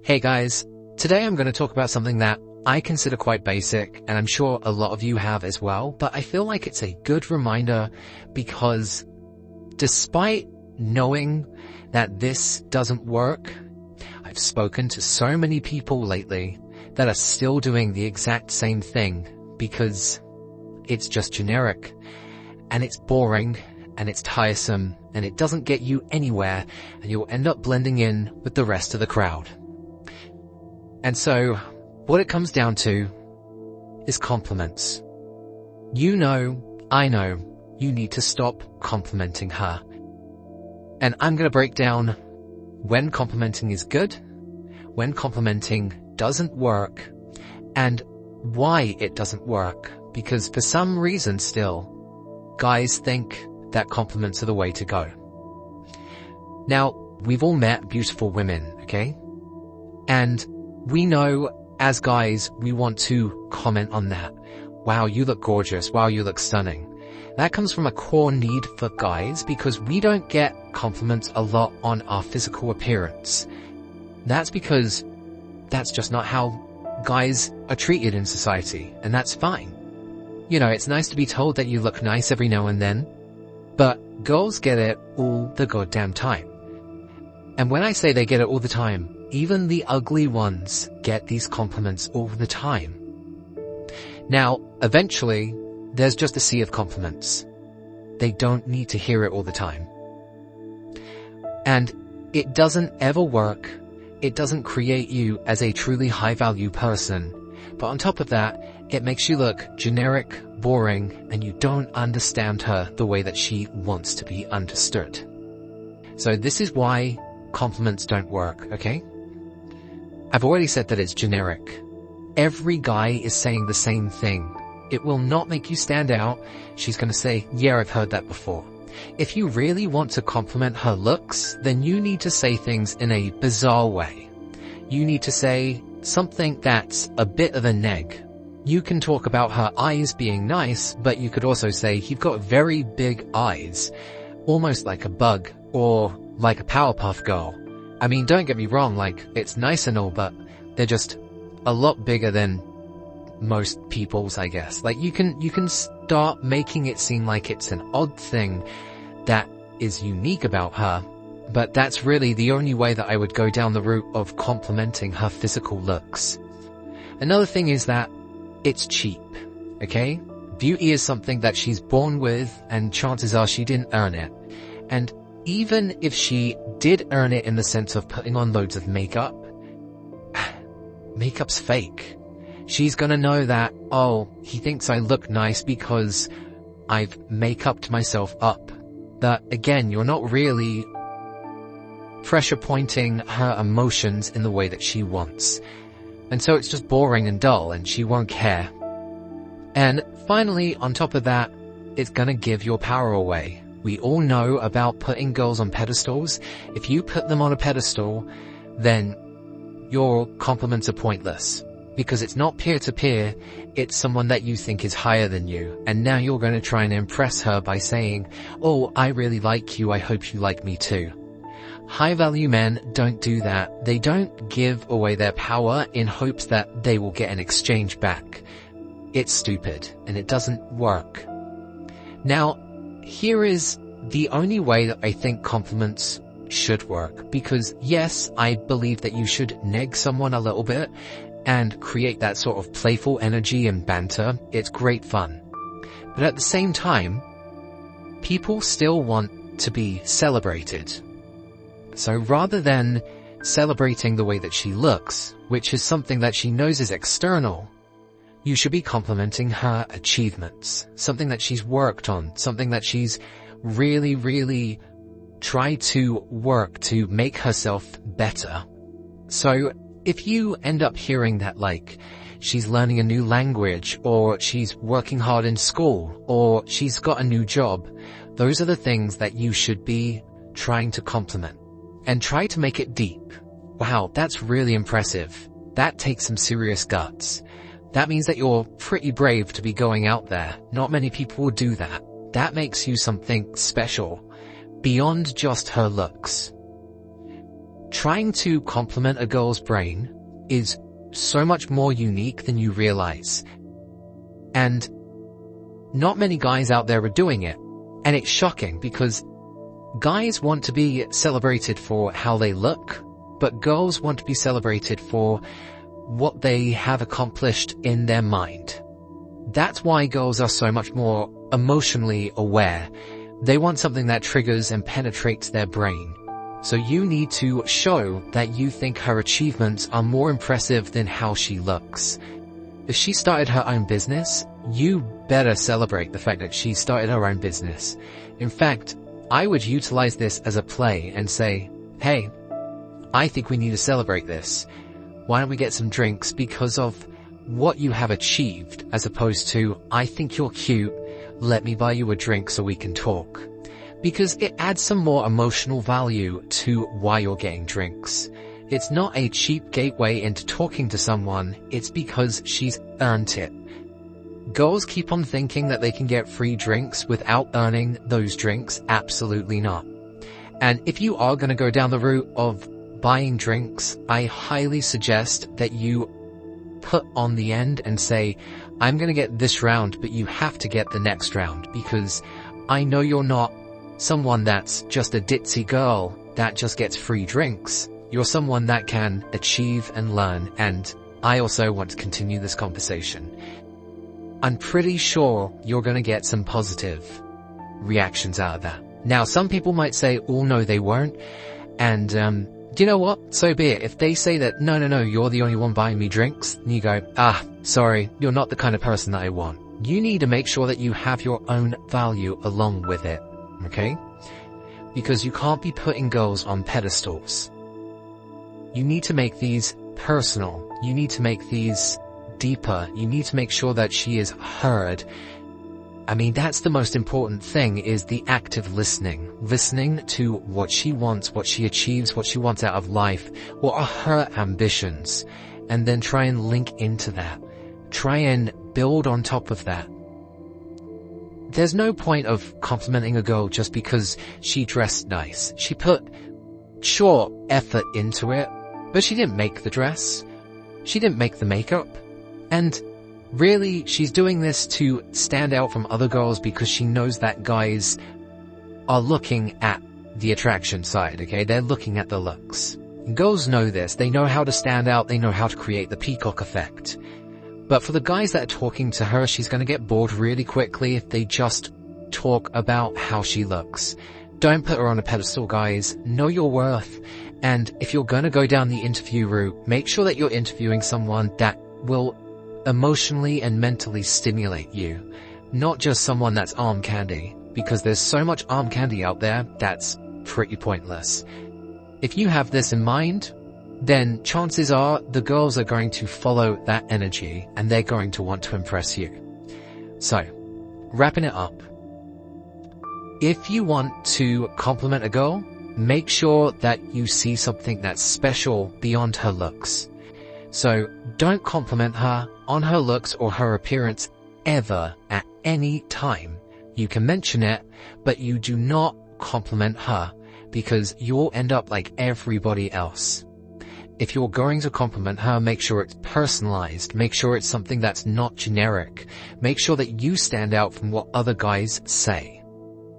Hey guys, today I'm going to talk about something that I consider quite basic, and I'm sure a lot of you have as well, but I feel like it's a good reminder because despite knowing that this doesn't work, I've spoken to so many people lately that are still doing the exact same thing because it's just generic, and it's boring, and it's tiresome, and it doesn't get you anywhere, and you'll end up blending in with the rest of the crowd. And so, what it comes down to is compliments. You know, I know, you need to stop complimenting her. And I'm going to break down when complimenting is good, when complimenting doesn't work, and why it doesn't work. Because for some reason still, guys think that compliments are the way to go. Now, we've all met beautiful women, okay? And we know as guys, we want to comment on that. Wow, you look gorgeous. Wow, you look stunning. That comes from a core need for guys because we don't get compliments a lot on our physical appearance. That's because that's just not how guys are treated in society, and that's fine. You know, it's nice to be told that you look nice every now and then, but girls get it all the goddamn time. And when I say they get it all the time, even the ugly ones get these compliments all the time. Now, eventually, there's just a sea of compliments. They don't need to hear it all the time. And it doesn't ever work. It doesn't create you as a truly high-value person. But on top of that, it makes you look generic, boring, and you don't understand her the way that she wants to be understood. So this is why compliments don't work, okay? I've already said that it's generic. Every guy is saying the same thing. It will not make you stand out. She's going to say, yeah, I've heard that before. If you really want to compliment her looks, then you need to say things in a bizarre way. You need to say something that's a bit of a neg. You can talk about her eyes being nice, but you could also say, you've got very big eyes, almost like a bug, or like a Powerpuff Girl. I mean, don't get me wrong, like, it's nice and all, but they're just a lot bigger than most people's, I guess. Like, you can start making it seem like it's an odd thing that is unique about her, but that's really the only way that I would go down the route of complimenting her physical looks. Another thing is that it's cheap, okay? Beauty is something that she's born with, and chances are she didn't earn it. And even if she did earn it in the sense of putting on loads of makeup, makeup's fake. She's gonna know that, oh, he thinks I look nice because I've make-upped myself up. That, again, you're not really pressure pointing her emotions in the way that she wants. And so it's just boring and dull, and she won't care. And finally, on top of that, it's gonna give your power away. We all know about putting girls on pedestals. If you put them on a pedestal, then your compliments are pointless. Because it's not peer-to-peer, it's someone that you think is higher than you. And now you're going to try and impress her by saying, oh, I really like you, I hope you like me too. High-value men don't do that. They don't give away their power in hopes that they will get an exchange back. It's stupid, and it doesn't work. Now, here is the only way that I think compliments should work. Because yes, I believe that you should neg someone a little bit and create that sort of playful energy and banter. It's great fun. But at the same time, people still want to be celebrated. So rather than celebrating the way that she looks, which is something that she knows is external, you should be complimenting her achievements, something that she's worked on, something that she's really, really tried to work to make herself better. So if you end up hearing that, like, she's learning a new language, or she's working hard in school, or she's got a new job, those are the things that you should be trying to compliment. And try to make it deep. Wow, that's really impressive. That takes some serious guts. That means that you're pretty brave to be going out there. Not many people will do that. That makes you something special, beyond just her looks. trying to compliment a girl's brain is so much more unique than you realize. And not many guys out there are doing it. And it's shocking because guys want to be celebrated for how they look, but girls want to be celebrated for what they have accomplished in their mind. That's why girls are so much more emotionally aware. They want something that triggers and penetrates their brain. So you need to show that you think her achievements are more impressive than how she looks. If she started her own business, you better celebrate the fact that she started her own business. In fact, I would utilize this as a play and say, hey, I think we need to celebrate this. Why don't we get some drinks because of what you have achieved, as opposed to, I think you're cute, let me buy you a drink so we can talk. Because it adds some more emotional value to why you're getting drinks. It's not a cheap gateway into talking to someone, it's because she's earned it. Girls keep on thinking that they can get free drinks without earning those drinks. Absolutely not. And if you are going to go down the route of buying drinks, I highly suggest that you put on the end and say, I'm going to get this round, but you have to get the next round, because I know you're not someone that's just a ditzy girl that just gets free drinks. You're someone that can achieve and learn, and I also want to continue this conversation. I'm pretty sure you're going to get some positive reactions out of that. Now, some people might say, oh no, they won't. And, you know what? So be it. If they say that, no, you're the only one buying me drinks, and you go, sorry, you're not the kind of person that I want. You need to make sure that you have your own value along with it, okay? Because you can't be putting girls on pedestals. You need to make these personal. You need to make these deeper. You need to make sure that she is heard. I mean, that's the most important thing, is the active listening. Listening to what she wants, what she achieves, what she wants out of life, what are her ambitions, and then try and link into that. Try and build on top of that. There's no point of complimenting a girl just because she dressed nice. She put, sure, effort into it, but she didn't make the dress. She didn't make the makeup. And really, she's doing this to stand out from other girls because she knows that guys are looking at the attraction side, okay? They're looking at the looks. And girls know this. They know how to stand out. They know how to create the peacock effect. But for the guys that are talking to her, she's going to get bored really quickly if they just talk about how she looks. Don't put her on a pedestal, guys. Know your worth. And if you're going to go down the interview route, make sure that you're interviewing someone that will emotionally and mentally stimulate you, not just someone that's arm candy, because there's so much arm candy out there that's pretty pointless. If you have this in mind, then chances are the girls are going to follow that energy and they're going to want to impress you. So, wrapping it up, if you want to compliment a girl, make sure that you see something that's special beyond her looks. So don't compliment her on her looks or her appearance ever at any time. You can mention it, but you do not compliment her, because you'll end up like everybody else. If you're going to compliment her, make sure it's personalized. Make sure it's something that's not generic. Make sure that you stand out from what other guys say.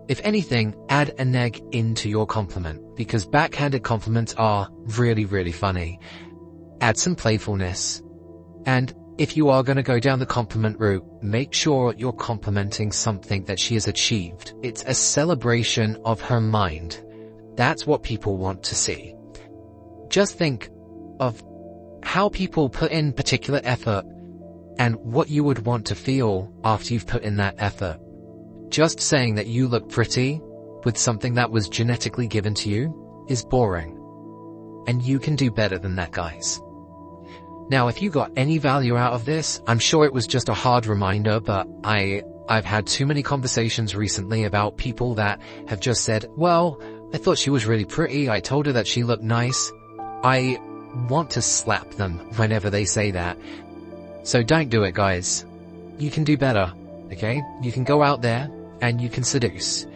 If anything, add an egg into your compliment, because backhanded compliments are really, really funny. Add some playfulness. And if you are going to go down the compliment route, make sure you're complimenting something that she has achieved. It's a celebration of her mind. That's what people want to see. Just think of how people put in particular effort and what you would want to feel after you've put in that effort. Just saying that you look pretty with something that was genetically given to you is boring. And you can do better than that, guys. Now, if you got any value out of this, I'm sure it was just a hard reminder, but I've had too many conversations recently about people that have just said, well, I thought she was really pretty. I told her that she looked nice. I want to slap them whenever they say that. So don't do it, guys. You can do better, okay? You can go out there and you can seduce.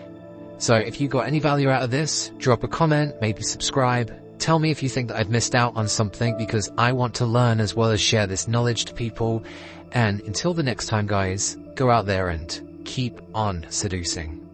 So if you got any value out of this, drop a comment, maybe subscribe, Tell me if you think that I've missed out on something, because I want to learn as well as share this knowledge to people. And until the next time, guys, go out there and keep on seducing.